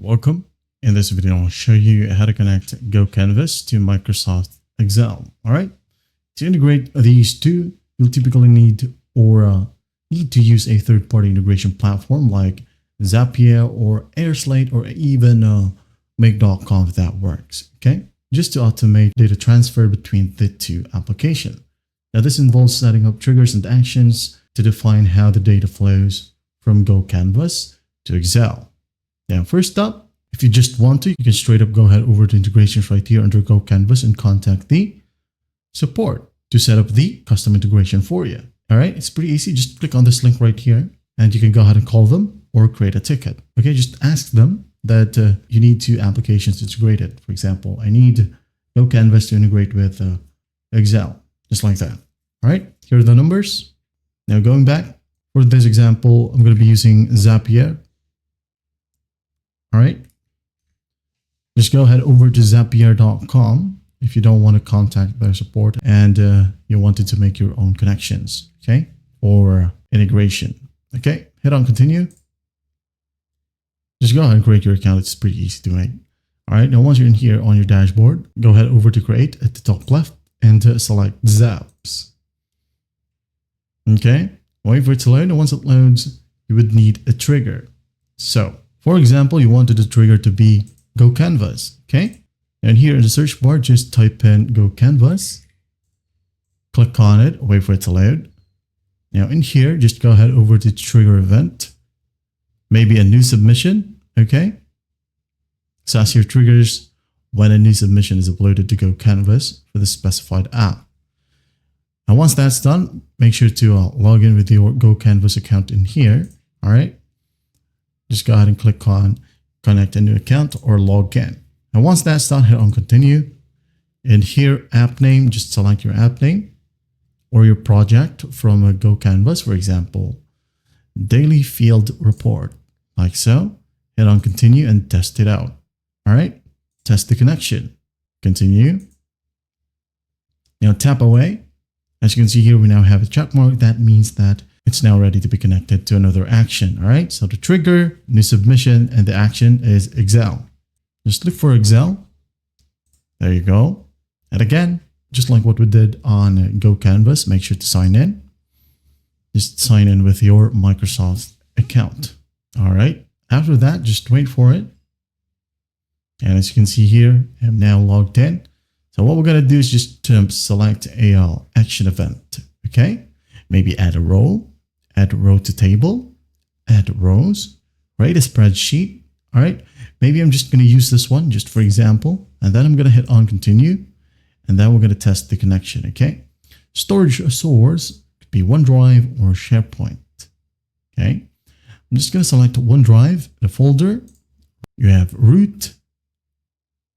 welcome. In this video, I'll show you how to connect GoCanvas to Microsoft Excel. All right. To integrate these two, you'll typically need to use a third-party integration platform like Zapier or Airslate or even Make.com if that works. Okay. Just to automate data transfer between the two applications. Now, this involves setting up triggers and actions to define how the data flows from GoCanvas to Excel. Now, first up, if you just want to, you can straight up go ahead over to integrations right here under GoCanvas and contact the support to set up the custom integration for you. All right, it's pretty easy. Just click on this link right here and you can go ahead and call them or create a ticket. Okay, just ask them that you need two applications integrated. For example, I need GoCanvas to integrate with Excel, just like that. All right, here are the numbers. Now going back, for this example, I'm going to be using Zapier. All right, just go ahead over to zapier.com if you don't want to contact their support and you wanted to make your own connections, okay, or integration. Okay, hit on continue. Just go ahead and create your account. It's pretty easy to make. All right, now once you're in here on your dashboard, go ahead over to create at the top left and select Zaps. Okay, wait for it to load, and once it loads, you would need a trigger. So, for example, you wanted the trigger to be GoCanvas, okay? And here in the search bar, just type in GoCanvas, click on it, wait for it to load. Now in here, just go ahead over to trigger event, maybe a new submission, okay? So as your triggers when a new submission is uploaded to GoCanvas for the specified app. And once that's done, make sure to log in with your GoCanvas account in here, all right? Just go ahead and click on connect a new account or log in. And once that's done, hit on continue. And here, app name, just select your app name or your project from a GoCanvas, for example, daily field report, like so. Hit on continue and test it out. All right, test the connection. Continue. Now tap away. As you can see here, we now have a check mark. That means that it's now ready to be connected to another action. All right, so the trigger, new submission, and the action is Excel. Just look for Excel. There you go. And again, just like what we did on GoCanvas, make sure to sign in. Just sign in with your Microsoft account. All right, after that, just wait for it. And as you can see here, I'm now logged in. So what we're going to do is just select a action event. Okay, maybe add a row to table, add rows, create a spreadsheet. All right, maybe I'm just going to use this one just for example, and then I'm going to hit on continue, and then we're going to test the connection. Okay, storage source could be OneDrive or SharePoint. Okay, I'm just going to select OneDrive, the folder. You have root,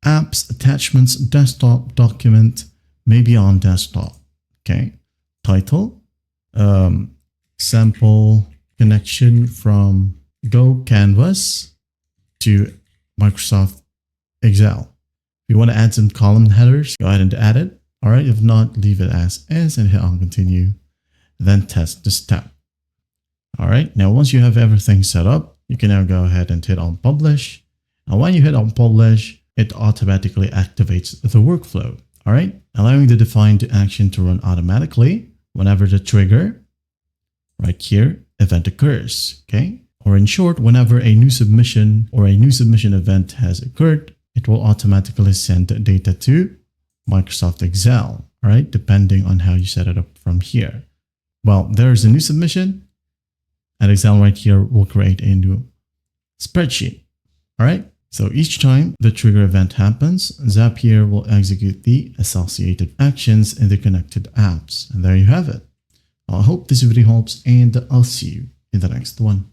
apps, attachments, desktop, document, maybe on desktop. Okay, title, sample connection from GoCanvas to Microsoft Excel. If you want to add some column headers, go ahead and add it. All right, if not, leave it as is and hit on continue, then test the step. All right, now once you have everything set up, you can now go ahead and hit on publish. And when you hit on publish, it automatically activates the workflow. All right, allowing the defined action to run automatically whenever the trigger right here event occurs. Okay, or in short, whenever a new submission or a new submission event has occurred, it will automatically send data to Microsoft Excel. All right, depending on how you set it up from here. Well, there's a new submission, and Excel right here will create a new spreadsheet. All right. So each time the trigger event happens, Zapier will execute the associated actions in the connected apps. And there you have it. I hope this video helps, and I'll see you in the next one.